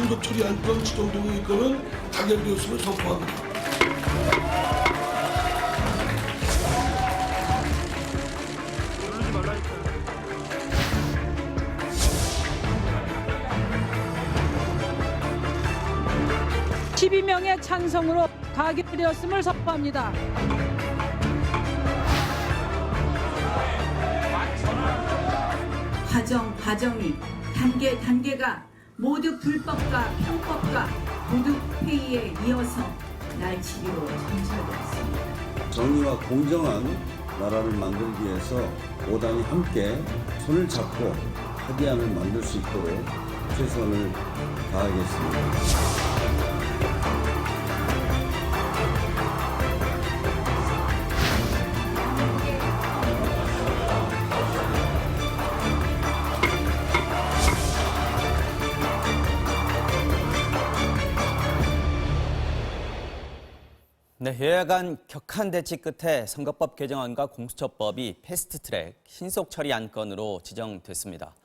상급 처리 안건 지정되고 있건은 타결되었음을 선포합니다. 누르지 말라니까. 12명의 찬성으로 가결되었음을 선포합니다. 과정이 단계가 모두 불법과 편법과 도둑 회의에 이어서 날치기로 전철되었습니다. 정의와 공정한 나라를 만들기 위해서 5당이 함께 손을 잡고 합의안을 만들 수 있도록 최선을 다하겠습니다. 네, 여야 간 격한 대치 끝에 선거법 개정안과 공수처법이 패스트트랙 신속 처리 안건으로 지정됐습니다.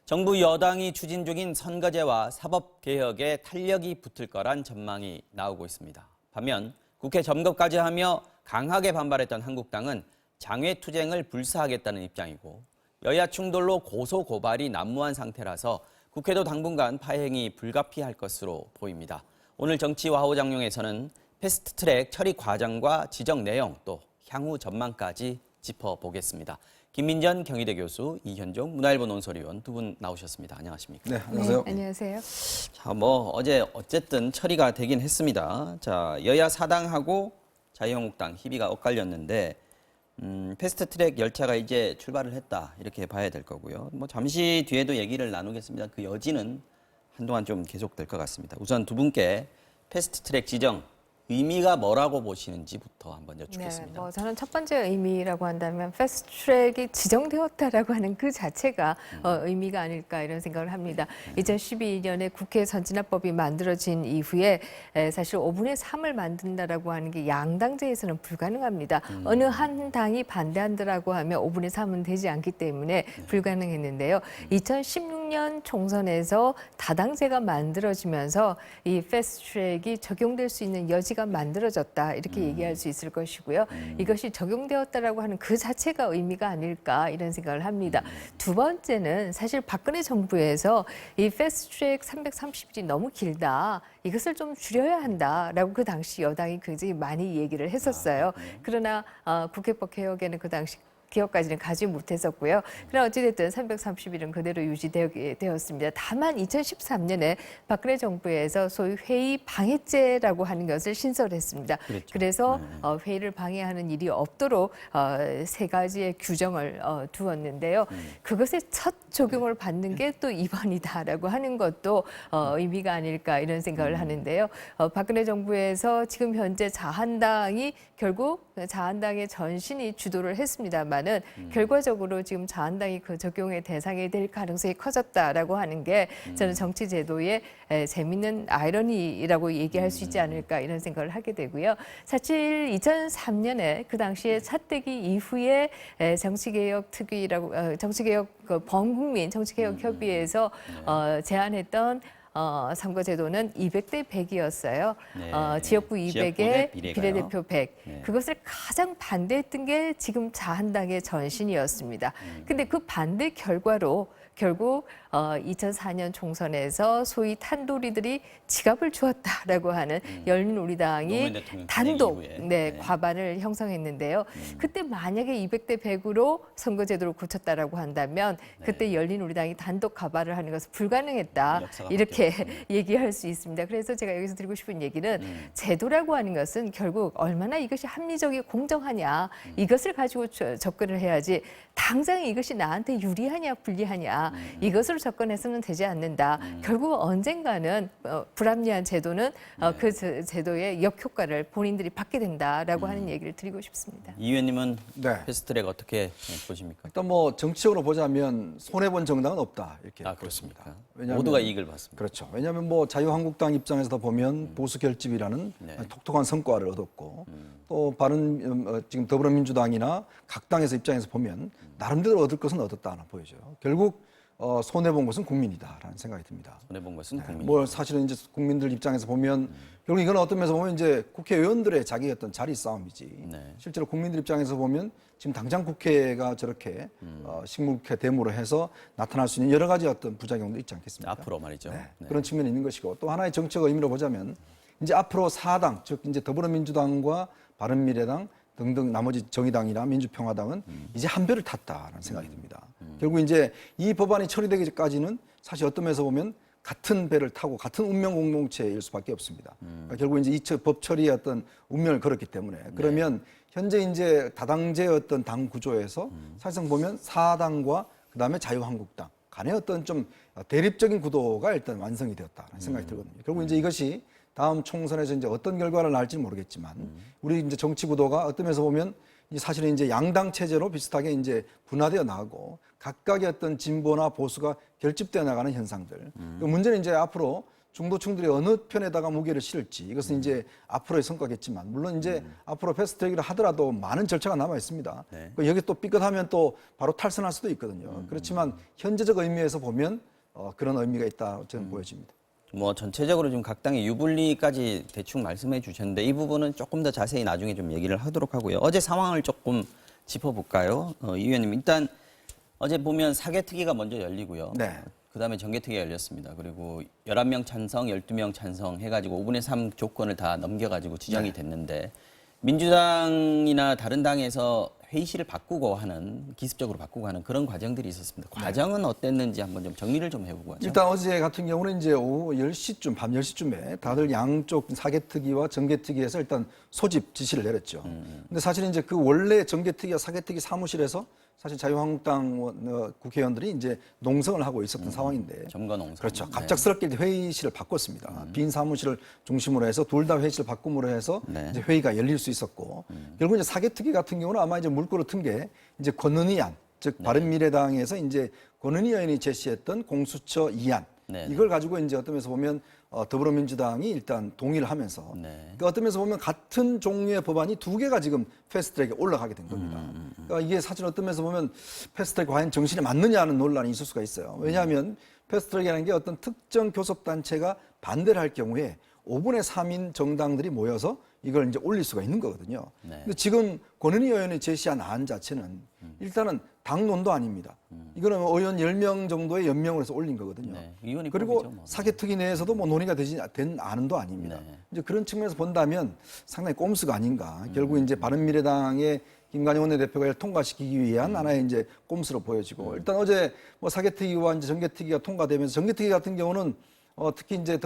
정부 여당이 추진 중인 선거제와 사법개혁에 탄력이 붙을 거란 전망이 나오고 있습니다. 반면 국회 점거까지 하며 강하게 반발했던 한국당은 장외투쟁을 불사하겠다는 입장이고 여야 충돌로 고소고발이 난무한 상태라서 국회도 당분간 파행이 불가피할 것으로 보입니다. 오늘 정치와 하우장룡에서는 패스트트랙 처리 과정과 지정 내용 또 향후 전망까지 짚어보겠습니다. 김민전 경희대 교수, 이현종 문화일보 논설위원 두 분 나오셨습니다. 안녕하십니까? 네, 안녕하세요. 네, 안녕하세요. 자, 어제 어쨌든 처리가 되긴 했습니다. 자, 여야 사당하고 자유한국당 희비가 엇갈렸는데 패스트트랙 열차가 이제 출발을 했다 이렇게 봐야 될 거고요. 잠시 뒤에도 얘기를 나누겠습니다. 그 여지는 한동안 좀 계속될 것 같습니다. 우선 두 분께 패스트트랙 지정 의미가 뭐라고 보시는지부터 한번 여쭙겠습니다. 네, 저는 첫 번째 의미라고 한다면 패스트트랙이 지정되었다라고 하는 그 자체가 의미가 아닐까 이런 생각을 합니다. 2012년에 국회 선진화법이 만들어진 이후에 사실 5분의 3을 만든다라고 하는 게 양당제에서는 불가능합니다. 어느 한 당이 반대한다라고 하면 5분의 3은 되지 않기 때문에 불가능했는데요. 2016년 총선에서 다당제가 만들어지면서 이 패스트트랙이 적용될 수 있는 여지가 만들어졌다 이렇게 얘기할 수 있을 것이고요. 이것이 적용되었다라고 하는 그 자체가 의미가 아닐까 이런 생각을 합니다. 두 번째는 사실 박근혜 정부에서 이 패스트트랙 330일이 너무 길다. 이것을 좀 줄여야 한다라고 그 당시 여당이 굉장히 많이 얘기를 했었어요. 그러나 국회법 개혁에는 그 당시 기억까지는 가지 못했었고요. 그러나 어찌됐든 330일은 그대로 유지되었습니다. 다만 2013년에 박근혜 정부에서 소위 회의 방해죄라고 하는 것을 신설했습니다. 그랬죠. 그래서 회의를 방해하는 일이 없도록 세 가지의 규정을 두었는데요. 그것의 첫 적용을 받는 게 또 이번이다라고 하는 것도 의미가 아닐까 이런 생각을 하는데요. 박근혜 정부에서 지금 현재 자한당이 결국 자한당의 전신이 주도를 했습니다만은 결과적으로 지금 자한당이 그 적용의 대상이 될 가능성이 커졌다라고 하는 게 저는 정치 제도의 재미있는 아이러니라고 얘기할 수 있지 않을까 이런 생각을 하게 되고요. 사실 2003년에 그 당시에 차떼기 이후에 정치개혁 특위라고 정치개혁 범국민 정치개혁 협의회에서 제안했던 선거제도는 200대 100이었어요. 네. 지역구 200에 비례가요. 비례대표 100. 네. 그것을 가장 반대했던 게 지금 자한당의 전신이었습니다. 근데 그 반대 결과로 결국 2004년 총선에서 소위 탄도리들이 지갑을 주었다라고 하는 열린우리당이 노무현 대통령 단독 이후에. 네, 과반을 형성했는데요. 그때 만약에 200대 100으로 선거제도를 고쳤다라고 한다면 그때 열린우리당이 단독 과반을 하는 것은 불가능했다. 역사가 이렇게 얘기할 수 있습니다. 그래서 제가 여기서 드리고 싶은 얘기는 제도라고 하는 것은 결국 얼마나 이것이 합리적이고 공정하냐 이것을 가지고 접근을 해야지 당장 이것이 나한테 유리하냐 불리하냐 이것으로 접근해서는 되지 않는다. 결국 언젠가는 불합리한 제도는 그 제도의 역효과를 본인들이 받게 된다라고 하는 얘기를 드리고 싶습니다. 이 의원님은 네. 패스트트랙 어떻게 보십니까? 일단 정치적으로 보자면 손해본 정당은 없다 이렇게 그렇습니까? 보겠습니다. 왜냐하면- 모두가 이익을 봤습니다. 그렇죠. 왜냐하면 자유한국당 입장에서 보면 보수 결집이라는 네. 독특한 성과를 얻었고 또 지금 더불어민주당이나 각 당에서 입장에서 보면 나름대로 얻을 것은 얻었다 하나 보여져요. 결국 손해본 것은 국민이다라는 생각이 듭니다. 손해본 것은 국민. 뭐 사실은 이제 국민들 입장에서 보면 결국 이건 어떤 면에서 보면 이제 국회의원들의 자기 어떤 자리 싸움이지. 네. 실제로 국민들 입장에서 보면 지금 당장 국회가 저렇게 식물국회 데모로 해서 나타날 수 있는 여러 가지 어떤 부작용도 있지 않겠습니까? 앞으로 말이죠. 네. 네. 그런 측면이 있는 것이고 또 하나의 정책 의미로 보자면 이제 앞으로 4당 즉 이제 더불어민주당과 바른미래당 등등 나머지 정의당이나 민주평화당은 이제 한 배를 탔다라는 생각이 듭니다. 결국 이제 이 법안이 처리되기까지는 사실 어떤 면에서 보면 같은 배를 타고 같은 운명 공동체일 수밖에 없습니다. 그러니까 결국 이제 이 법 처리의 어떤 운명을 걸었기 때문에 그러면 현재 이제 다당제의 어떤 당 구조에서 사실상 보면 4당과 그다음에 자유한국당 간의 어떤 좀 대립적인 구도가 일단 완성이 되었다는 생각이 들거든요. 결국 이제 이것이 다음 총선에서 이제 어떤 결과를 낳을지는 모르겠지만 우리 이제 정치 구도가 어떤 면에서 보면 사실은 이제 양당 체제로 비슷하게 이제 분화되어 나가고 각각의 어떤 진보나 보수가 결집되어 나가는 현상들. 문제는 이제 앞으로 중도층들이 어느 편에다가 무게를 실을지 이것은 이제 앞으로의 성과겠지만 물론 이제 앞으로 패스트트랙이라 하더라도 많은 절차가 남아 있습니다. 네. 여기 또 삐끗하면 또 바로 탈선할 수도 있거든요. 그렇지만 현재적 의미에서 보면 그런 의미가 있다 저는 보여집니다. 뭐 전체적으로 좀 각 당의 유불리까지 대충 말씀해 주셨는데 이 부분은 조금 더 자세히 나중에 좀 얘기를 하도록 하고요. 어제 상황을 조금 짚어볼까요? 이 의원님 일단 어제 보면 사개특위가 먼저 열리고요. 네. 그다음에 정개특위가 열렸습니다. 그리고 11명 찬성, 12명 찬성 해가지고 5분의 3 조건을 다 넘겨가지고 지정이 됐는데 민주당이나 다른 당에서 회의실을 바꾸고 하는 기습적으로 바꾸고 하는 그런 과정들이 있었습니다. 과정은 어땠는지 한번 좀 정리를 좀 해보고 하죠. 일단 어제 같은 경우는 이제 오후 10시쯤, 밤 10시쯤에 다들 양쪽 사개특위와 정개특위에서 일단 소집 지시를 내렸죠. 근데 사실 이제 그 원래 정개특위와 사개특위 사무실에서 사실 자유한국당 국회의원들이 이제 농성을 하고 있었던 상황인데. 점거 농성. 그렇죠. 갑작스럽게 이제 회의실을 바꿨습니다. 빈 사무실을 중심으로 해서 둘 다 회의실을 바꿈으로 해서 네. 이제 회의가 열릴 수 있었고 결국 이제 사개특위 같은 경우는 아마 이제 물꼬를 튼 게 이제 권은희 안, 즉 바른미래당에서 이제 권은희 의원이 제시했던 공수처 2안 네. 이걸 가지고 이제 어떤 면에서 보면 더불어민주당이 일단 동의를 하면서 네. 그러니까 어떤 면에서 보면 같은 종류의 법안이 두 개가 지금 패스트트랙에 올라가게 된 겁니다. 그러니까 이게 사실 어떤 면에서 보면 패스트트랙 과연 정신에 맞느냐 하는 논란이 있을 수가 있어요. 왜냐하면 패스트트랙이라는 게 어떤 특정 교섭단체가 반대를 할 경우에 5분의 3인 정당들이 모여서 이걸 이제 올릴 수가 있는 거거든요. 네. 근데 지금 권은희 의원이 제시한 안 자체는 일단은 당론도 아닙니다. 이거는 의원 10명 정도의 연명을 해서 올린 거거든요. 네. 의원이 그리고 뽑이죠, 뭐. 사개특위 내에서도 뭐 논의가 된 안도 아닙니다. 네. 이제 그런 측면에서 본다면 상당히 꼼수가 아닌가. 결국 이제 바른미래당의 김관영 원내대표가 이를 통과시키기 위한 하나의 이제 꼼수로 보여지고 일단 어제 뭐 사개특위와 이제 정개특위가 통과되면서 정개특위 같은 경우는 특히 이제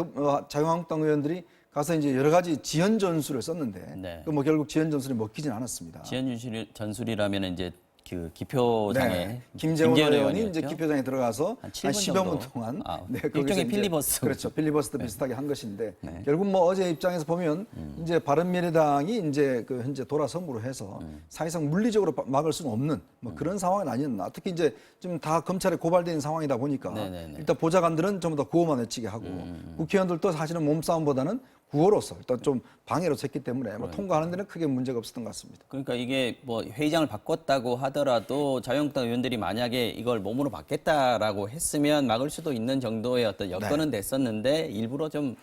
자유한국당 의원들이 가서 이제 여러 가지 지연 전술을 썼는데 네. 그 뭐 결국 지연 전술이 먹히진 않았습니다. 지연 전술이라면 이제 그 기표장에 네. 김재원 의원이 의원이었죠? 이제 기표장에 들어가서 한 한 7분 10여 분 정도? 동안 아, 거기서 일종의 이제 필리버스터. 그렇죠. 필리버스터 비슷하게 한 것인데 네. 결국 뭐 어제 입장에서 보면 이제 바른미래당이 이제 그 현재 돌아섬으로 해서 사실상 물리적으로 막을 수는 없는 뭐 그런 상황은 아니었나. 특히 이제 지금 다 검찰에 고발된 상황이다 보니까 네네네. 일단 보좌관들은 전부 다 구호만 외치게 하고 국회의원들도 사실은 몸싸움보다는 구호로서 일단 좀 방해로 샜기 때문에 뭐 통과하는 데는 크게 문제가 없었던 것 같습니다. 그러니까 이게 뭐 회의장을 바꿨다고 하더라도 자유한국당 의원들이 만약에 이걸 몸으로 받겠다라고 했으면 막을 수도 있는 정도의 어떤 여건은 됐었는데 일부러 좀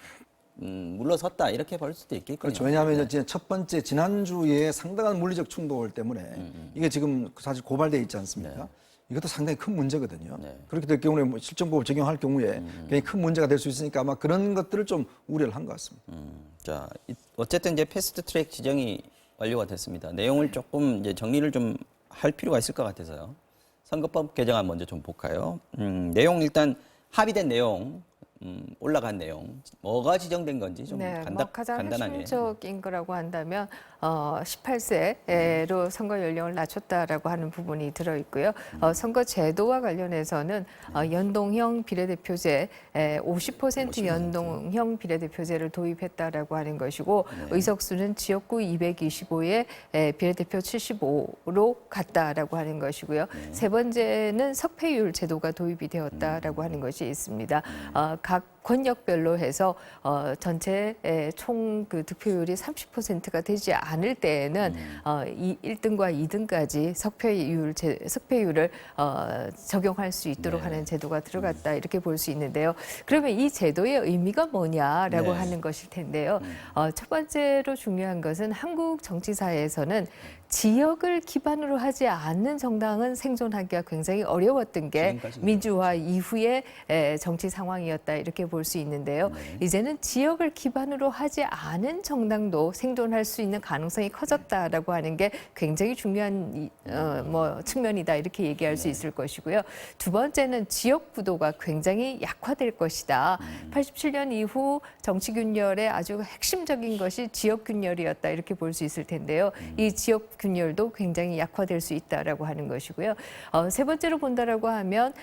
물러섰다 이렇게 볼 수도 있겠군요. 그렇죠. 왜냐하면 이제 첫 번째 지난주에 상당한 물리적 충돌 때문에 이게 지금 사실 고발돼 있지 않습니까? 이것도 상당히 큰 문제거든요. 네. 그렇게 될 경우에 뭐 실정법을 적용할 경우에 굉장히 큰 문제가 될 수 있으니까 아마 그런 것들을 좀 우려를 한 것 같습니다. 자, 어쨌든 이제 패스트트랙 지정이 완료가 됐습니다. 내용을 조금 이제 정리를 좀 할 필요가 있을 것 같아서요. 선거법 개정안 먼저 좀 볼까요? 내용 일단 합의된 내용. 올라간 내용, 뭐가 지정된 건지 좀 뭐 가장 간단하게. 핵심적인 거라고 한다면 18세로 선거 연령을 낮췄다라고 하는 부분이 들어 있고요. 선거 제도와 관련해서는 연동형 비례대표제 50% 연동형 비례대표제를 도입했다라고 하는 것이고 의석수는 지역구 225에 비례대표 75로 갔다라고 하는 것이고요. 세 번째는 석패율 제도가 도입이 되었다라고 하는 것이 있습니다. 각 권역별로 해서 전체 총 그 득표율이 30%가 되지 않을 때에는 1등과 2등까지 석패율을 적용할 수 있도록 네. 하는 제도가 들어갔다 이렇게 볼 수 있는데요. 그러면 이 제도의 의미가 뭐냐라고 네. 하는 것일 텐데요. 첫 번째로 중요한 것은 한국 정치사에서는 지역을 기반으로 하지 않는 정당은 생존하기가 굉장히 어려웠던 게 지금까지는 민주화 이후의 정치 상황이었다 이렇게 볼 수 있는데요. 네. 이제는 지역을 기반으로 하지 않은 정당도 생존할 수 있는 가능성이 커졌다라고 하는 게 굉장히 중요한 측면이다 이렇게 얘기할 수 있을 것이고요. 두 번째는 지역 구도가 굉장히 약화될 것이다. 87년 이후 정치 균열의 아주 핵심적인 것이 지역 균열이었다 이렇게 볼 수 있을 텐데요. 이 지역 균열도 굉장히 약화될 수 있다라고 하는 것이고요. 세 번째로 본다라고 하면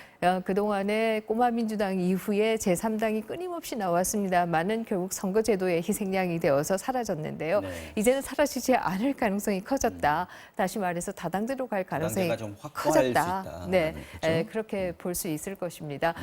그동안에 꼬마 민주당 이후에 제3당이 끊임없이 나왔습니다만은 결국 선거제도의 희생양이 되어서 사라졌는데요. 네. 이제는 사라지지 않을 가능성이 커졌다. 다시 말해서 다당제로 갈 가능성이 다당제가 좀 확고할 수 커졌다. 있다. 네, 그렇죠? 그렇게 볼 수 있을 것입니다.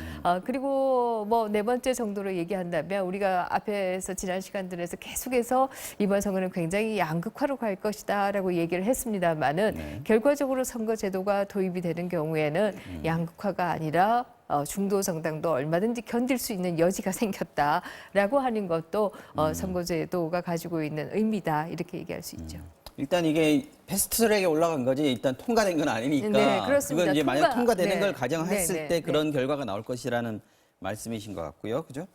그리고 뭐 네 번째 정도로 얘기한다면 우리가 앞에서 지난 시간들에서 계속해서 이번 선거는 굉장히 양극화로 갈 것이다라고 얘기를 했습니다만은 네. 결과적으로 선거제도가 도입이 되는 경우에는 양극화가 아니라 중도 정당도 얼마든지 견딜 수 있는 여지가 생겼다라고 하는 것도 선거제도가 가지고 있는 의미다 이렇게 얘기할 수 있죠. 일단 이게 패스트트랙에 올라간 거지 일단 통과된 건 아니니까 네, 그렇습니다. 그건 이제 만약 통과되는 네. 걸 가정했을 네, 네, 때 그런 결과가 나올 것이라는 말씀이신 것 같고요, 그죠?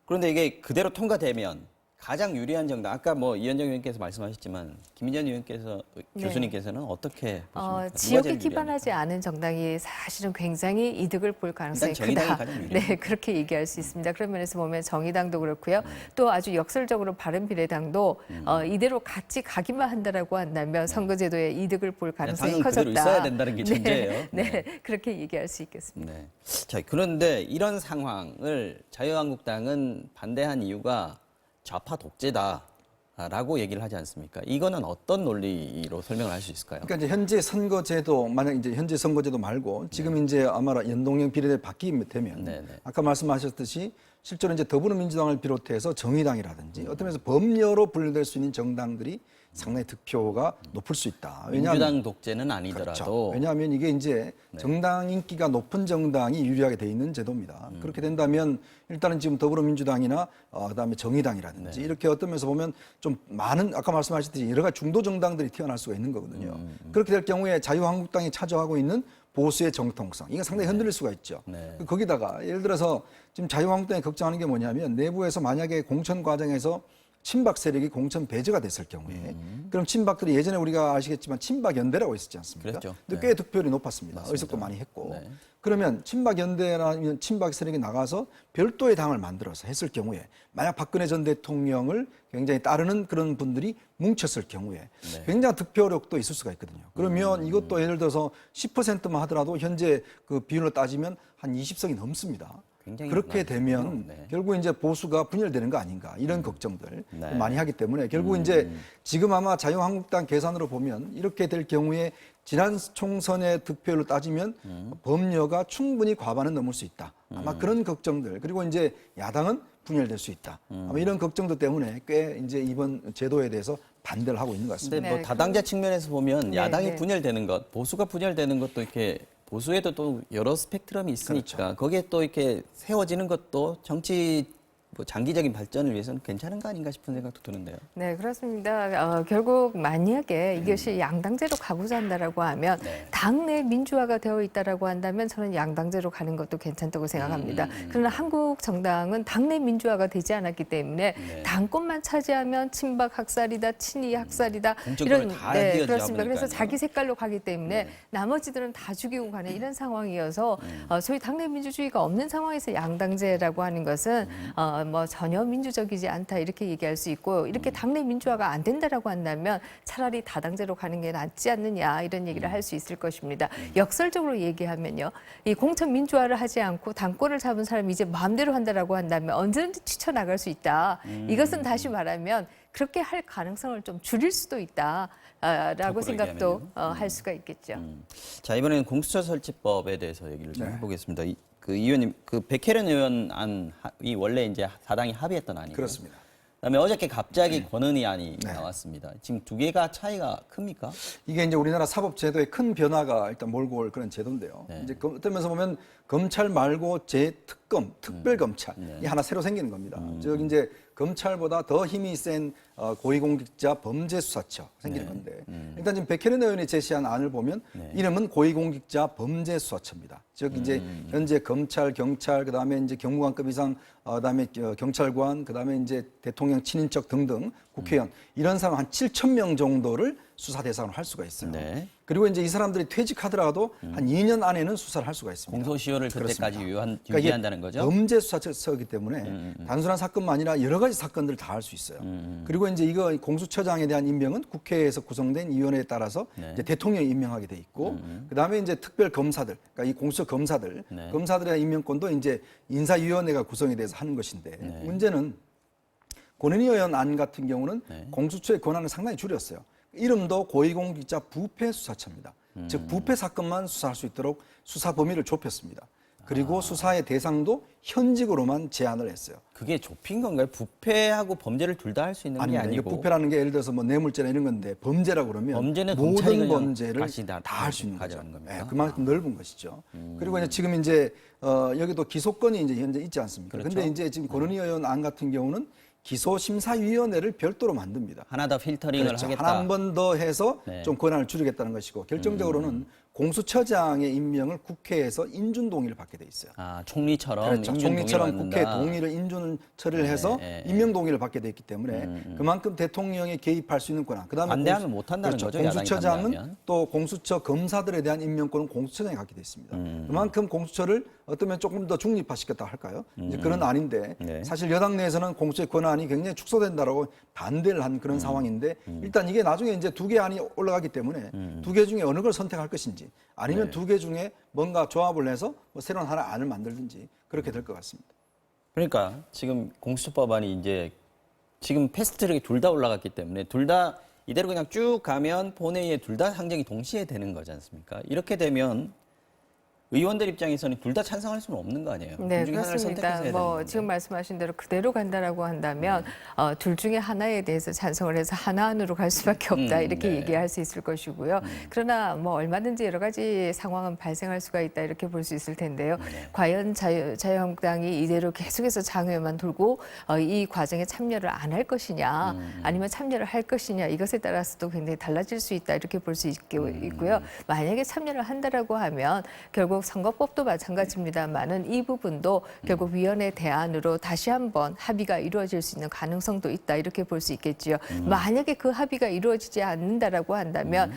그런데 이게 그대로 통과되면 가장 유리한 정당, 아까 뭐 이현정 의원께서 말씀하셨지만 김인현 의원께서 교수님께서는 어떻게 보십니까? 누가 지역에 제일 기반하지 유리합니까? 않은 정당이 사실은 굉장히 이득을 볼 가능성이 일단 정의당이 크다. 가장 유리합니다. 네, 그렇게 얘기할 수 있습니다. 그런 면에서 보면 정의당도 그렇고요. 또 아주 역설적으로 바른미래당도 이대로 같이 가기만 한다라고 한다면 선거제도에 이득을 볼 가능성이 당은 커졌다. 그대로 있어야 된다는 게 전제예요. 네, 그렇게 얘기할 수 있겠습니다. 네. 자, 그런데 이런 상황을 자유한국당은 반대한 이유가 좌파 독재다라고 얘기를 하지 않습니까? 이거는 어떤 논리로 설명을 할 수 있을까요? 그러니까 이제 현재 선거제도 만약 이제 현재 선거제도 말고 지금 이제 아마 연동형 비례대 바뀌게 되면 네, 네. 아까 말씀하셨듯이 실제로 이제 더불어민주당을 비롯해서 정의당이라든지 어떤 면에서 범여로 분류될 수 있는 정당들이 상당히 득표가 높을 수 있다. 민주당 독재는 아니더라도 그렇죠. 왜냐하면 이게 이제 정당 인기가 높은 정당이 유리하게 돼 있는 제도입니다. 그렇게 된다면 일단은 지금 더불어민주당이나 그다음에 정의당이라든지 이렇게 어떤 면에서 보면 좀 많은 아까 말씀하셨듯이 여러 가지 중도 정당들이 태어날 수가 있는 거거든요. 그렇게 될 경우에 자유한국당이 차지하고 있는 보수의 정통성 이건 상당히 흔들릴 수가 있죠. 네. 거기다가 예를 들어서 지금 자유한국당이 걱정하는 게 뭐냐면 내부에서 만약에 공천 과정에서 친박 세력이 공천 배제가 됐을 경우에 그럼 친박들이 예전에 우리가 아시겠지만 친박연대라고 있었지 않습니까? 그랬죠. 근데 네. 꽤 득표율이 높았습니다. 의석도 많이 했고 네. 그러면 친박연대라는 친박 세력이 나가서 별도의 당을 만들어서 했을 경우에 만약 박근혜 전 대통령을 굉장히 따르는 그런 분들이 뭉쳤을 경우에 굉장한 득표력도 있을 수가 있거든요. 그러면 이것도 예를 들어서 10%만 하더라도 현재 그 비율로 따지면 한 20석이 넘습니다. 굉장히 그렇게 많죠. 되면 네. 결국 이제 보수가 분열되는 거 아닌가 이런 걱정들 네. 많이 하기 때문에 결국 이제 지금 아마 자유한국당 계산으로 보면 이렇게 될 경우에 지난 총선의 득표율로 따지면 범여가 충분히 과반은 넘을 수 있다. 아마 그런 걱정들 그리고 이제 야당은 분열될 수 있다. 아마 이런 걱정들 때문에 꽤 이제 이번 제도에 대해서 반대를 하고 있는 것 같습니다. 근데 뭐 네, 다당제 측면에서 보면 네, 야당이 네. 분열되는 것, 보수가 분열되는 것도 이렇게 보수에도 또 여러 스펙트럼이 있으니까 그렇죠. 거기에 또 이렇게 세워지는 것도 정치 뭐 장기적인 발전을 위해서는 괜찮은 거 아닌가 싶은 생각도 드는데요. 네, 그렇습니다. 결국 만약에 이것이 양당제로 가고자 한다라고 하면 당내 민주화가 되어 있다라고 한다면 저는 양당제로 가는 것도 괜찮다고 생각합니다. 그러나 한국 정당은 당내 민주화가 되지 않았기 때문에 당권만 차지하면 친박 학살이다, 친이 학살이다 공천권을 다 네, 휘어잡으니까요. 그렇습니다. 그래서 자기 색깔로 가기 때문에 나머지들은 다 죽이고 가는 이런 상황이어서 소위 당내 민주주의가 없는 상황에서 양당제라고 하는 것은 뭐 전혀 민주적이지 않다 이렇게 얘기할 수 있고 이렇게 당내 민주화가 안 된다라고 한다면 차라리 다당제로 가는 게 낫지 않느냐 이런 얘기를 할 수 있을 것입니다. 역설적으로 얘기하면요, 이 공천 민주화를 하지 않고 당권을 잡은 사람이 이제 마음대로 한다라고 한다면 언제든지 뛰쳐나갈 수 있다. 이것은 다시 말하면 그렇게 할 가능성을 좀 줄일 수도 있다라고 거꾸로 생각도 얘기하면요. 할 수가 있겠죠. 자, 이번에는 공수처 설치법에 대해서 얘기를 좀 해보겠습니다. 그 의원님, 그 백혜련 의원 안이 원래 이제 사당이 합의했던 안이고. 그렇습니다. 그다음에 어저께 갑자기 권은희 안이 나왔습니다. 지금 두 개가 차이가 큽니까? 이게 이제 우리나라 사법제도의 큰 변화가 일단 몰고 올 그런 제도인데요. 이제 어떤 면에서 보면 검찰 말고 재특검, 특별검찰 이 하나 새로 생기는 겁니다. 즉 이제 검찰보다 더 힘이 센 고위공직자 범죄수사처 생기는 건데 일단 지금 백혜련 의원이 제시한 안을 보면 이름은 고위공직자 범죄수사처입니다. 즉 이제 현재 검찰, 경찰, 그다음에 이제 경무관급 이상, 그다음에 경찰관, 그다음에 이제 대통령 친인척 등등 국회의원 이런 사람 한 7,000명 정도를 수사 대상으로 할 수가 있어요. 네. 그리고 이제 이 사람들이 퇴직하더라도 한 2년 안에는 수사를 할 수가 있습니다. 공소시효를 그때까지 그러니까 유지한다는 거죠? 범죄 수사처이기 때문에 단순한 사건만 아니라 여러 가지 사건들을 다 할 수 있어요. 그리고 이제 이거 공수처장에 대한 임명은 국회에서 구성된 위원회에 따라서 이제 대통령이 임명하게 돼 있고 그다음에 이제 특별 검사들, 그러니까 이 공수처 검사들, 검사들의 대한 임명권도 이제 인사위원회가 구성이 돼서 하는 것인데 문제는 권은희 의원 안 같은 경우는 공수처의 권한을 상당히 줄였어요. 이름도 고위공직자 부패수사처입니다. 즉 부패 사건만 수사할 수 있도록 수사 범위를 좁혔습니다. 그리고 수사의 대상도 현직으로만 제한을 했어요. 그게 좁힌 건가요? 부패하고 범죄를 둘 다 할 수 있는 게 아닙니다. 이게 아니고. 부패라는 게 예를 들어서 뭐 뇌물죄나 이런 건데 범죄라고 그러면 범죄는 검찰이 모든 그냥 범죄를 다시 다 할 수 있는 거죠. 가져가는 겁니까? 네, 그만큼 넓은 것이죠. 그리고 이제 지금 이제 여기도 기소권이 이제 현재 있지 않습니까? 그렇죠. 근데 이제 지금 권은희 의원 안 같은 경우는 기소심사위원회를 별도로 만듭니다. 하나 더 필터링을 그렇죠. 하겠다. 하나 한 번 더 해서 네. 좀 권한을 줄이겠다는 것이고 결정적으로는 공수처장의 임명을 국회에서 인준 동의를 받게 돼 있어요. 아, 총리처럼 그렇죠. 인준 총리처럼 동의를 국회 받는다. 동의를 인준 처리를 해서 임명 동의를 받게 돼 있기 때문에 그만큼 대통령이 개입할 수 있는 권한. 그다음에 반대하면 못 한다는 그렇죠. 거죠, 야당이 공수처장은 반대하면. 또 공수처 검사들에 대한 임명권은 공수처장이 갖게 돼 있습니다. 그만큼 공수처를 어쩌면 조금 더 중립화시켰다 할까요? 이제 그런 아닌데 네. 사실 여당 내에서는 공수처의 권한이 굉장히 축소된다라고 반대를 한 그런 상황인데 일단 이게 나중에 이제 두 개 안이 올라가기 때문에 두 개 중에 어느 걸 선택할 것인지 아니면 두 개 중에 뭔가 조합을 해서 뭐 새로운 하나 안을 만들든지 그렇게 될 것 같습니다. 그러니까 지금 공수처법안이 이제 지금 패스트트랙이 둘 다 올라갔기 때문에 둘 다 이대로 그냥 쭉 가면 본회의에 둘 다 상정이 동시에 되는 거지 않습니까? 이렇게 되면 의원들 입장에서는 둘 다 찬성할 수는 없는 거 아니에요? 네, 둘 중에 하나를 선택해서 그렇습니다. 해야 되는 뭐 건데. 지금 말씀하신 대로 그대로 간다라고 한다면 둘 중에 하나에 대해서 찬성을 해서 하나 안으로 갈 수밖에 없다 이렇게 네. 얘기할 수 있을 것이고요. 그러나 뭐 얼마든지 여러 가지 상황은 발생할 수가 있다 이렇게 볼 수 있을 텐데요. 과연 자유한국당이 이대로 계속해서 장외만 돌고 이 과정에 참여를 안 할 것이냐 아니면 참여를 할 것이냐 이것에 따라서도 굉장히 달라질 수 있다 이렇게 볼 수 있고요. 만약에 참여를 한다라고 하면 결국 선거법도 마찬가지입니다만은 이 부분도 결국 위원회 대안으로 다시 한번 합의가 이루어질 수 있는 가능성도 있다 이렇게 볼 수 있겠지요. 만약에 그 합의가 이루어지지 않는다라고 한다면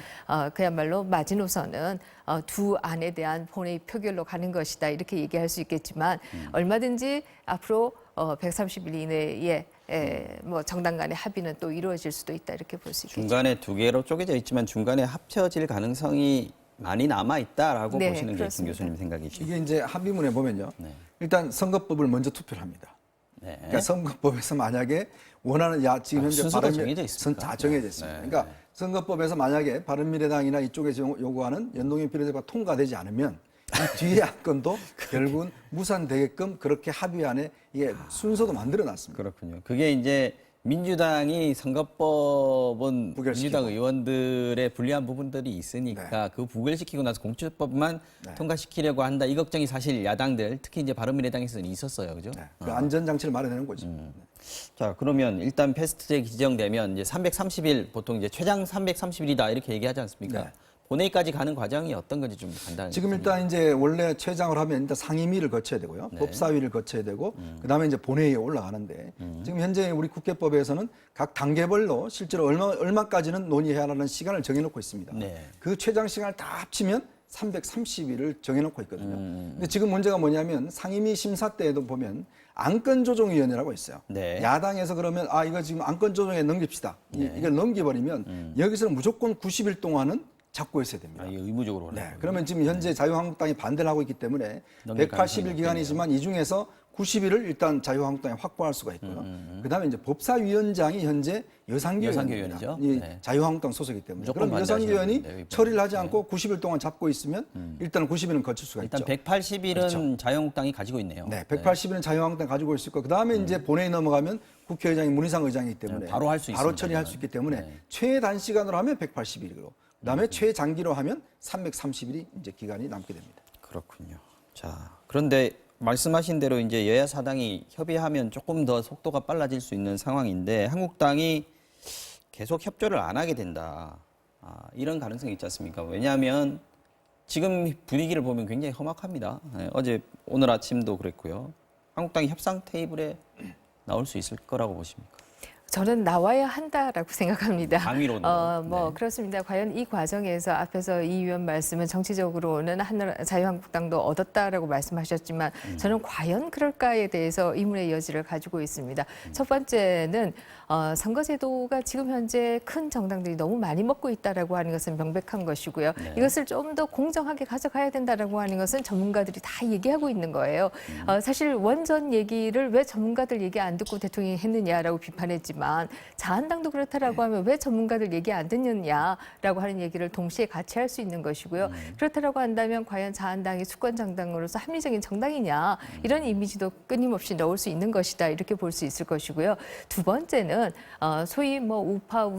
그야말로 마지노선은 두 안에 대한 본회의 표결로 가는 것이다 이렇게 얘기할 수 있겠지만 얼마든지 앞으로 130일 이내에 뭐 정당 간의 합의는 또 이루어질 수도 있다 이렇게 볼 수 있겠죠. 중간에 두 개로 쪼개져 있지만 중간에 합쳐질 가능성이 많이 남아 있다라고 네, 보시는 게 김 그렇습니다. 교수님 생각이시죠? 이게 이제 합의문에 보면요. 네. 일단 선거법을 먼저 투표를 합니다. 네. 그러니까 선거법에서 만약에 원하는 지금 현재 순서가 정해져 있습니까? 다 정해져 있습니다. 네. 그러니까 선거법에서 만약에 바른미래당이나 이쪽에서 요구하는 연동형 비례대표가 통과되지 않으면 이 뒤에 안건도 결국은 무산되게끔 그렇게 합의안에 이게 순서도 만들어놨습니다. 그렇군요. 그게 이제 민주당이 선거법은 부결시키고. 민주당 의원들의 불리한 부분들이 있으니까 그 부결시키고 나서 공수처법만 통과시키려고 한다. 이 걱정이 사실 야당들 특히 이제 바른미래당에서는 있었어요, 그죠? 네. 그 안전장치를 마련하는 거죠. 자, 그러면 일단 패스트트랙 지정되면 이제 330일 보통 이제 최장 330일이다 이렇게 얘기하지 않습니까? 네. 본회의까지 가는 과정이 어떤 건지 좀 간단히. 지금 일단 이제 원래 최장을 하면 일단 상임위를 거쳐야 되고요. 법사위를 거쳐야 되고 그다음에 이제 본회의에 올라가는데 지금 현재 우리 국회법에서는 각 단계별로 실제로 얼마까지는 논의해야 하는 시간을 정해놓고 있습니다. 네. 그 최장 시간을 다 합치면 330일을 정해놓고 있거든요. 근데 지금 문제가 뭐냐면 상임위 심사 때에도 보면 안건조정위원회라고 있어요. 네. 야당에서 그러면 이거 지금 안건조정에 넘깁시다. 이걸 넘겨버리면 여기서는 무조건 90일 동안은 잡고 있어야 됩니다. 아, 이게 의무적으로 네, 하는 거예요? 그러면 지금 현재 자유한국당이 반대를 하고 있기 때문에 넘길 180일 가능성이 기간이지만 이 중에서 90일을 일단 자유한국당이 확보할 수가 있고요. 그다음에 이제 법사위원장이 현재 여상규 여상규 의원입니다. 의원이죠. 이 네. 자유한국당 소속이기 때문에 무조건 그럼 여상규 반대하시는 의원이 분인데, 처리를 하지 않고 90일 동안 잡고 있으면 일단 90일은 거칠 수가 일단 있죠. 180일은 그렇죠. 자유한국당이 가지고 있네요. 네, 180일은 자유한국당 가지고 있을 거. 그다음에 이제 본회의 넘어가면 국회의장이 문희상 의장이기 때문에 네, 바로 할수 바로 있습니다, 처리할 그건. 수 있기 때문에 네. 최단시간으로 하면 180일이고 그다음에 최장기로 하면 330일이 이제 기간이 남게 됩니다. 그렇군요. 자, 그런데 말씀하신 대로 이제 여야 사당이 협의하면 조금 더 속도가 빨라질 수 있는 상황인데 한국당이 계속 협조를 안 하게 된다. 이런 가능성이 있지 않습니까? 왜냐하면 지금 분위기를 보면 굉장히 험악합니다. 네, 오늘 아침도 그랬고요. 한국당이 협상 테이블에 나올 수 있을 거라고 보십니까? 저는 나와야 한다라고 생각합니다. 당위론으로. 네. 그렇습니다. 과연 이 과정에서 앞에서 이 의원 말씀은 정치적으로는 자유한국당도 얻었다라고 말씀하셨지만 저는 과연 그럴까에 대해서 의문의 여지를 가지고 있습니다. 첫 번째는 선거제도가 지금 현재 큰 정당들이 너무 많이 먹고 있다라고 하는 것은 명백한 것이고요. 네. 이것을 좀 더 공정하게 가져가야 된다라고 하는 것은 전문가들이 다 얘기하고 있는 거예요. 사실 원전 얘기를 왜 전문가들 얘기 안 듣고 대통령이 했느냐라고 비판했지만 자한당도 그렇다라고 하면 왜 전문가들 얘기 안 듣느냐라고 하는 얘기를 동시에 같이 할 수 있는 것이고요. 그렇다라고 한다면 과연 자한당이 수권 정당으로서 합리적인 정당이냐 이런 이미지도 끊임없이 넣을 수 있는 것이다 이렇게 볼 수 있을 것이고요. 두 번째는 소위 뭐 우파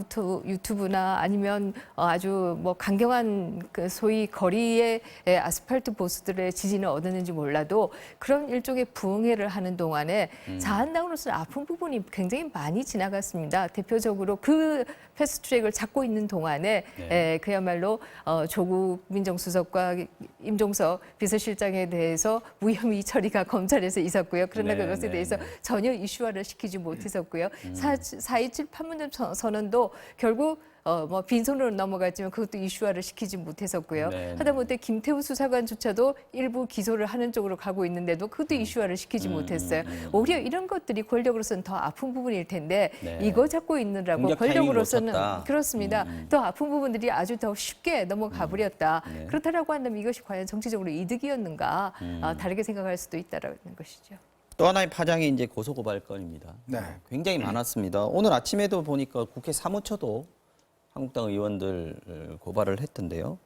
유튜브나 아니면 아주 뭐 강경한 그 소위 거리의 아스팔트 보수들의 지지는 얻었는지 몰라도 그런 일종의 부흥회를 하는 동안에 자한당으로서 아픈 부분이 굉장히 많이 지나갔습니다. 대표적으로 그 패스트트랙을 잡고 있는 동안에 그야말로 조국 민정수석과 임종석 비서실장에 대해서 무혐의 처리가 검찰에서 있었고요. 그러나 네, 그것에 네, 대해서 네. 전혀 이슈화를 시키지 못했었고요. 4.27 판문점 선언도 결국 뭐 빈손으로 넘어갔지만 그것도 이슈화를 시키지 못했었고요. 네, 하다못해 김태우 수사관조차도 일부 기소를 하는 쪽으로 가고 있는데도 그것도 이슈화를 시키지 못했어요. 오히려 이런 것들이 권력으로서는 더 아픈 부분일 텐데 네. 이거 잡고 있느라고 공격 타이밍을 권력으로서는 놓쳤다. 그렇습니다. 더 아픈 부분들이 아주 더 쉽게 넘어가 버렸다. 네. 그렇다라고 한다면 이것이 과연 정치적으로 이득이었는가 다르게 생각할 수도 있다라는 것이죠. 또 하나의 파장이 이제 고소고발 건입니다. 네. 굉장히 많았습니다. 오늘 아침에도 보니까 국회 사무처도 한국당 의원들 고발을 했던데요.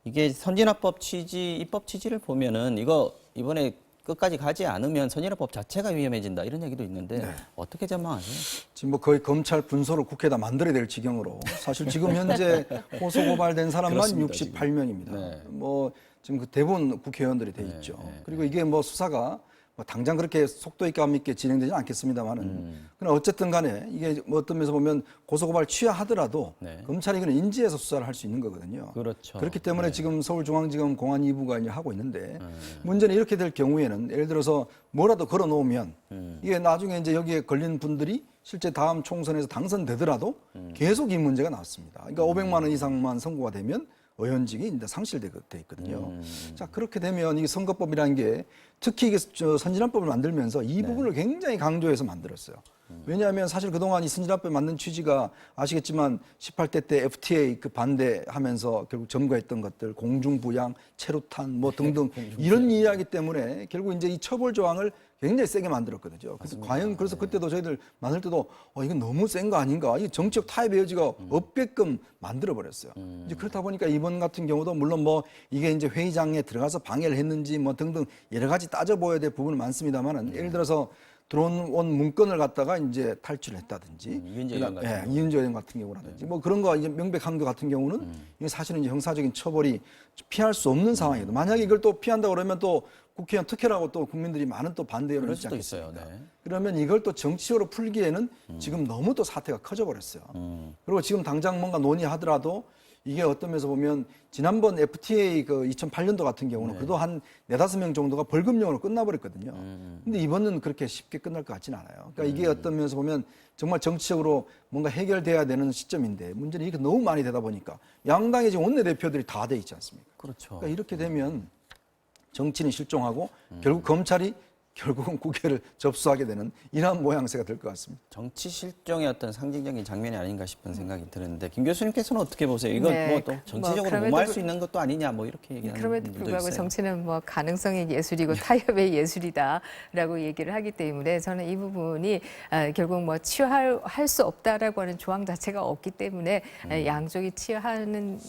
이게 선진화법 취지, 입법 취지를 보면은 이거 이번에 끝까지 가지 않으면 선진화법 자체가 위험해진다 이런 얘기도 있는데 어떻게 전망하세요? 지금 뭐 거의 검찰 분소를 국회에다 만들어야 될 지경으로 사실 지금 현재 고소 고발된 사람만 그렇습니다, 68명입니다. 네. 뭐 지금 그 대부분 국회의원들이 돼 있죠. 그리고 이게 뭐 수사가 뭐 당장 그렇게 속도 있게 있게 진행되지는 않겠습니다만은 그러나 어쨌든 간에 이게 뭐 어떤 면에서 보면 고소고발 취하하더라도 네. 검찰이 이건 인지해서 수사를 할 수 있는 거거든요. 그렇죠. 그렇기 때문에 지금 서울중앙지검 공안 2부가 이제 하고 있는데 문제는 이렇게 될 경우에는 예를 들어서 뭐라도 걸어 놓으면 이게 나중에 이제 여기에 걸린 분들이 실제 다음 총선에서 당선되더라도 계속 이 문제가 나왔습니다. 그러니까 500만 원 이상만 선고가 되면 의원직이 이제 상실돼 있거든요. 자 그렇게 되면 이 선거법이라는 게 특히 이게 선진화법을 만들면서 이 부분을 굉장히 강조해서 만들었어요. 왜냐하면 사실 그동안 이 선진화법 만든 취지가 아시겠지만 18대 때 FTA 그 반대하면서 결국 점거했던 것들 공중부양, 체류탄 뭐 등등 이런 이야기 때문에 결국 이제 이 처벌 조항을 굉장히 세게 만들었거든요. 그래서 과연 그래서 그때도 저희들 만들 때도 이건 너무 센 거 아닌가? 이 정치적 타협의 여지가 없게끔 만들어 버렸어요. 이제 그렇다 보니까 이번 같은 경우도 물론 뭐 이게 이제 회의장에 들어가서 방해를 했는지 뭐 등등 여러 가지 따져보아야 될 부분은 많습니다만은 예를 들어서 들어온 문건을 갖다가 이제 탈출했다든지, 이은재 의원 같은 경우. 이은재 의원 같은 경우라든지, 뭐 그런 거 이제 명백한 것 같은 경우는 이게 사실은 이제 형사적인 처벌이 피할 수 없는 상황이거든요. 만약에 이걸 또 피한다 그러면 또 국회의원 특혜라고 또 국민들이 많은 또 반대 여론이 그럴 있지 수도 있어요. 않겠습니까? 네. 그러면 이걸 또 정치적으로 풀기에는 지금 너무 또 사태가 커져 버렸어요. 그리고 지금 당장 뭔가 논의하더라도 이게 어떤 면에서 보면 지난번 FTA 그 2008년도 같은 경우는 그래도 한 4-5명 정도가 벌금형으로 끝나버렸거든요. 근데 이번은 그렇게 쉽게 끝날 것 같지는 않아요. 그러니까 이게 어떤 면에서 보면 정말 정치적으로 뭔가 해결돼야 되는 시점인데 문제는 이렇게 너무 많이 되다 보니까 양당의 지금 원내대표들이 다 돼 있지 않습니까? 그렇죠. 그러니까 이렇게 되면 정치는 실종하고 결국 검찰이 결국은 국회를 접수하게 되는 이러한 모양새가 될 것 같습니다. 정치 실종의 어떤 상징적인 장면이 아닌가 싶은 생각이 드는데 김 교수님께서는 어떻게 보세요? 이건 네, 뭐 또 정치적으로 그럼에도 무마할 수 있는 것도 아니냐 뭐 이렇게 얘기하는 그럼에도 분들도 불구하고 있어요. 정치는 뭐 가능성의 예술이고 타협의 예술이다라고 얘기를 하기 때문에 저는 이 부분이 결국 뭐 치유할 수 없다라고 하는 조항 자체가 없기 때문에 양쪽이 취하하는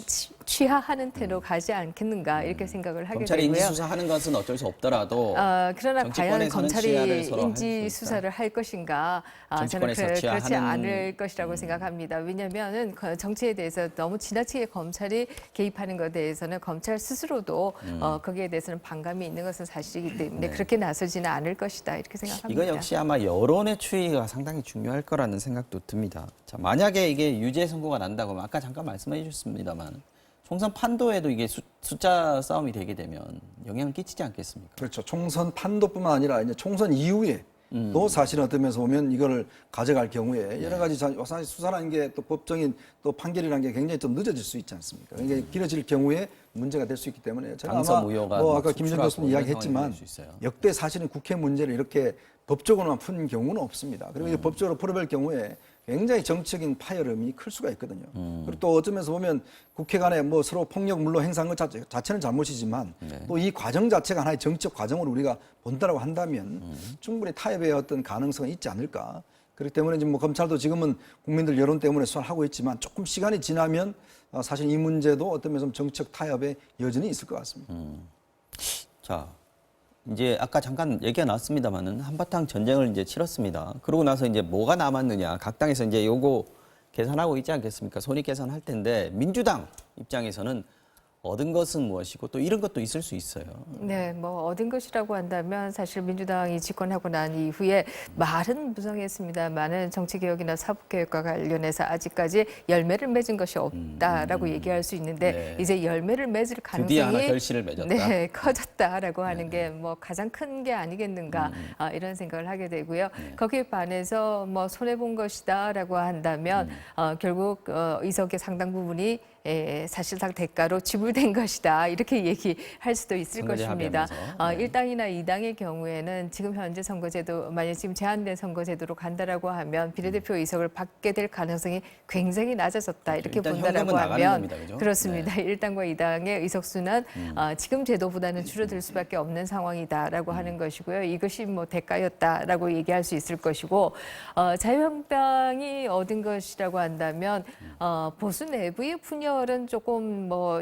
태로 가지 않겠는가 이렇게 생각을 하게 검찰이 되고요. 인지 수사하는 것은 어쩔 수 없더라도 그러나 과연 정치권에서는 검찰이 취하를 서로 할수 인지 있다. 수사를 할 것인가? 저는 정치권에서 그렇지 취하하는- 않을 것이라고 생각합니다. 왜냐하면 정치에 대해서 너무 지나치게 검찰이 개입하는 것에 대해서는 검찰 스스로도 거기에 대해서는 반감이 있는 것은 사실이기 때문에 그렇게 나서지는 않을 것이다 이렇게 생각합니다. 이거 역시 아마 여론의 추이가 상당히 중요할 거라는 생각도 듭니다. 자, 만약에 이게 유죄 선고가 난다고 하면 아까 잠깐 말씀해 주셨습니다만 총선 판도에도 이게 숫자 싸움이 되게 되면 영향을 끼치지 않겠습니까? 그렇죠. 총선 판도뿐만 아니라 이제 총선 이후에 또 사실은 어떤 면에서 보면 이걸 가져갈 경우에 여러 가지 사실 수사라는 게 또 법정인 또 판결이라는 게 굉장히 좀 늦어질 수 있지 않습니까? 이게 길어질 경우에 문제가 될 수 있기 때문에 제가 당선 아마 무효가 뭐 막 아까 김정 속출하고 교수님 이런 이야기했지만 상황이 될수 있어요. 역대 사실은 국회 문제를 이렇게 법적으로만 푸는 경우는 없습니다. 그리고 이제 법적으로 풀어볼 경우에 굉장히 정치적인 파열음이 클 수가 있거든요. 그리고 또 어쩌면서 보면 국회 간에 뭐 서로 폭력 물론 행사한 것 자체는 잘못이지만 또 이 과정 자체가 하나의 정치적 과정으로 우리가 본다라고 한다면 충분히 타협의 어떤 가능성은 있지 않을까. 그렇기 때문에 지금 뭐 검찰도 지금은 국민들 여론 때문에 수사를 하고 있지만 조금 시간이 지나면 사실 이 문제도 어떤 면에서 정치적 타협의 여전히 있을 것 같습니다. 자, 이제 아까 잠깐 얘기가 나왔습니다만은 한바탕 전쟁을 이제 치렀습니다. 그러고 나서 이제 뭐가 남았느냐. 각 당에서 이제 요거 계산하고 있지 않겠습니까? 손익 계산할 텐데 민주당 입장에서는 얻은 것은 무엇이고 또 이런 것도 있을 수 있어요. 네, 뭐 얻은 것이라고 한다면 사실 민주당이 집권하고 난 이후에 말은 무성했습니다만은 정치개혁이나 사법개혁과 관련해서 아직까지 열매를 맺은 것이 없다라고 얘기할 수 있는데 네. 이제 열매를 맺을 드디어 하나 가능성이 결실을 맺었다. 네, 커졌다라고 하는 게 뭐 가장 큰 게 아니겠는가 이런 생각을 하게 되고요. 거기에 반해서 뭐 손해 본 것이다라고 한다면 결국 의석의 상당 부분이 사실상 대가로 지불된 것이다 이렇게 얘기할 수도 있을 선거제 것입니다. 합의하면서. 1당이나 2당의 경우에는 지금 현재 선거제도 만약 지금 제한된 선거제도로 간다라고 하면 비례대표 의석을 받게 될 가능성이 굉장히 낮아졌다 이렇게 일단 본다라고 현금은 나가는 하면 겁니다, 그죠? 그렇습니다. 1당과 2당의 의석수는 지금 제도보다는 줄어들 수밖에 없는 상황이다라고 하는 것이고요. 이것이 뭐 대가였다라고 얘기할 수 있을 것이고 자유한국당이 얻은 것이라고 한다면 보수 내부의 분열은 조금 뭐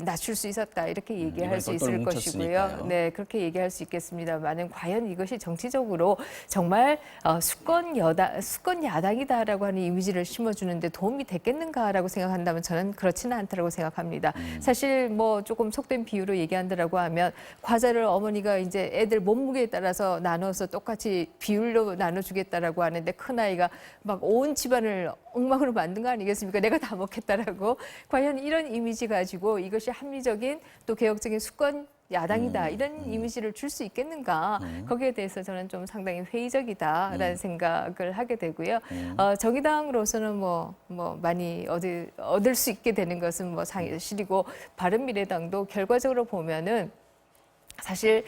낮출 수 있었다 이렇게 얘기할 수 있을 똘똘 것이고요. 뭉쳤으니까요. 네, 그렇게 얘기할 수 있겠습니다만은 과연 이것이 정치적으로 정말 수권 야당이다라고 하는 이미지를 심어주는데 도움이 됐겠는가라고 생각한다면 저는 그렇지는 않다라고 생각합니다. 사실 뭐 조금 속된 비유로 얘기한다라고 하면 과자를 어머니가 이제 애들 몸무게에 따라서 나눠서 똑같이 비율로 나눠주겠다라고 하는데 큰 아이가 막 온 집안을 엉망으로 만든 거 아니겠습니까? 내가 다 먹겠다라고 과연 이런 이미지 가지고 이것이 합리적인 또 개혁적인 수권 야당이다 이런 이미지를 줄 수 있겠는가 거기에 대해서 저는 좀 상당히 회의적이다라는 생각을 하게 되고요. 정의당으로서는 뭐 많이 얻을 수 있게 되는 것은 뭐 사실이고 바른미래당도 결과적으로 보면은 사실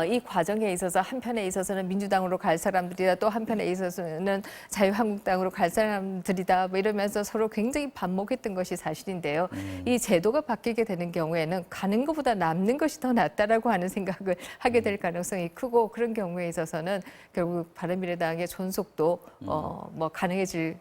이 과정에 있어서 한편에 있어서는 민주당으로 갈 사람들이다 또 한편에 있어서는 자유한국당으로 갈 사람들이다 뭐 이러면서 서로 굉장히 반목했던 것이 사실인데요. 이 제도가 바뀌게 되는 경우에는 가는 것보다 남는 것이 더 낫다라고 하는 생각을 하게 될 가능성이 크고 그런 경우에 있어서는 결국 바른미래당의 존속도 뭐 가능해질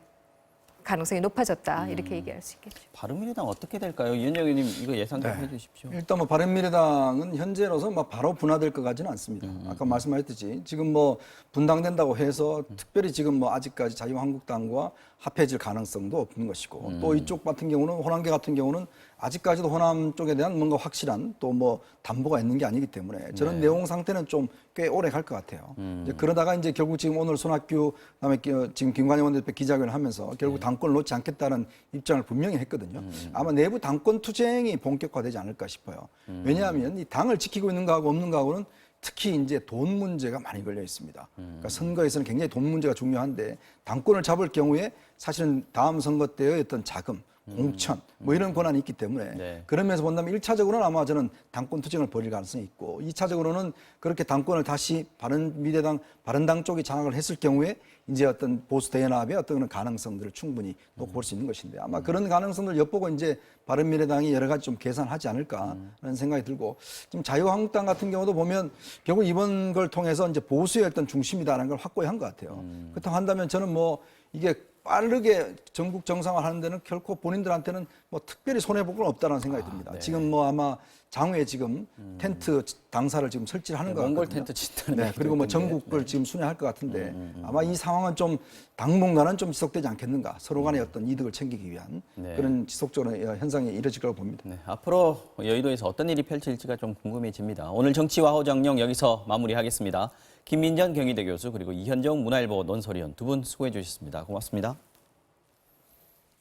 가능성이 높아졌다 이렇게 얘기할 수 있겠죠. 바른미래당 어떻게 될까요? 이현영 의원님 이거 예상 좀 네. 해주십시오. 일단 뭐 바른미래당은 현재로서 뭐 바로 분화될 것 같지는 않습니다. 아까 말씀하셨듯이 지금 뭐 분당된다고 해서 특별히 지금 뭐 아직까지 자유한국당과 합해질 가능성도 없는 것이고 또 이쪽 같은 경우는 호남계 같은 경우는 아직까지도 호남 쪽에 대한 뭔가 확실한 또 뭐 담보가 있는 게 아니기 때문에 저는 내용 상태는 좀 꽤 오래 갈 것 같아요. 이제 그러다가 이제 결국 지금 오늘 손학규 그다음에 지금 김관영 원내대표 기자회견을 하면서 결국 당권을 놓지 않겠다는 입장을 분명히 했거든요. 아마 내부 당권 투쟁이 본격화되지 않을까 싶어요. 왜냐하면 이 당을 지키고 있는 거하고 없는 거하고는 특히 이제 돈 문제가 많이 걸려 있습니다. 그러니까 선거에서는 굉장히 돈 문제가 중요한데 당권을 잡을 경우에 사실은 다음 선거 때의 어떤 자금 공천 뭐 이런 권한이 있기 때문에 네. 그런 면에서 본다면 1차적으로는 아마 저는 당권 투쟁을 벌일 가능성이 있고 2차적으로는 그렇게 당권을 다시 바른미래당, 바른당 쪽이 장악을 했을 경우에 이제 어떤 보수 대연합의 어떤 그런 가능성들을 충분히 놓고 볼 수 있는 것인데 아마 그런 가능성들 엿보고 이제 바른미래당이 여러 가지 좀 계산하지 않을까라는 생각이 들고 지금 자유한국당 같은 경우도 보면 결국 이번 걸 통해서 이제 보수의 어떤 중심이다라는 걸 확고히 한 것 같아요. 그렇다고 한다면 저는 뭐 이게 빠르게 전국 정상화하는 데는 결코 본인들한테는 뭐 특별히 손해볼 건 없다는 생각이 듭니다. 네. 지금 뭐 아마 장외에 지금 텐트 당사를 지금 설치를 하는 것 같거든요. 몽골 텐트 짓다는 네, 그리고 뭐 있던데. 전국을 지금 순회할 것 같은데 아마 이 상황은 좀 당분간은 좀 지속되지 않겠는가. 서로 간의 어떤 이득을 챙기기 위한 네. 그런 지속적으로 현상이 이뤄질 거라고 봅니다. 네, 앞으로 여의도에서 어떤 일이 펼쳐질지가 좀 궁금해집니다. 오늘 정치와 호정령 여기서 마무리하겠습니다. 김민전 경희대 교수 그리고 이현정 문화일보 논설위원 두 분 수고해 주셨습니다. 고맙습니다.